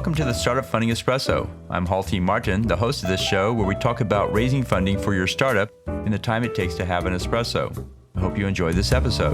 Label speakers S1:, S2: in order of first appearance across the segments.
S1: welcome to the Startup Funding Espresso. I'm Halti Martin, the host of this show where we talk about raising funding for your startup and the time it takes to have an espresso. I hope you enjoy this episode.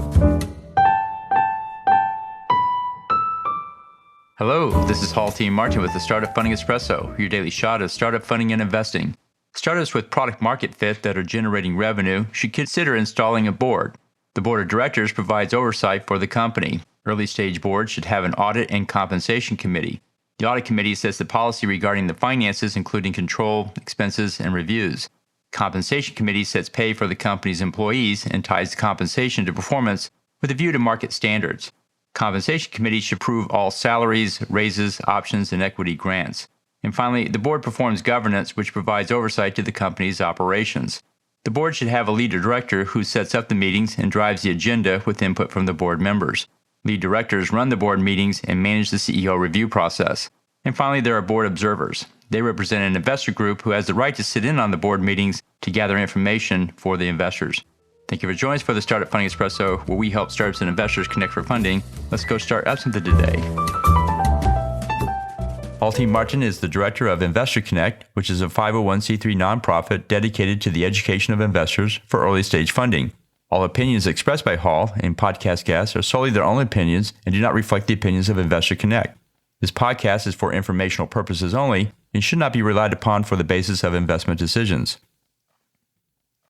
S1: Hello, this is Halti Martin with the Startup Funding Espresso, your daily shot of startup funding and investing. Startups with product market fit that are generating revenue should consider installing a board. The board of directors provides oversight for the company. Early stage boards should have an audit and compensation committee. The audit committee sets the policy regarding the finances, including control, expenses, and reviews. Compensation committee sets pay for the company's employees and ties the compensation to performance with a view to market standards. Compensation committee should approve all salaries, raises, options, and equity grants. And finally, the board performs governance, which provides oversight to the company's operations. The board should have a lead director who sets up the meetings and drives the agenda with input from the board members. Lead directors run the board meetings and manage the CEO review process. And finally, there are board observers. They represent an investor group who has the right to sit in on the board meetings to gather information for the investors. Thank you for joining us for the Startup Funding Espresso, where we help startups and investors connect for funding. Let's go start up something today. Halti Martin is the director of Investor Connect, which is a 501c3 nonprofit dedicated to the education of investors for early stage funding. All opinions expressed by Hall and podcast guests are solely their own opinions and do not reflect the opinions of Investor Connect. This podcast is for informational purposes only and should not be relied upon for the basis of investment decisions.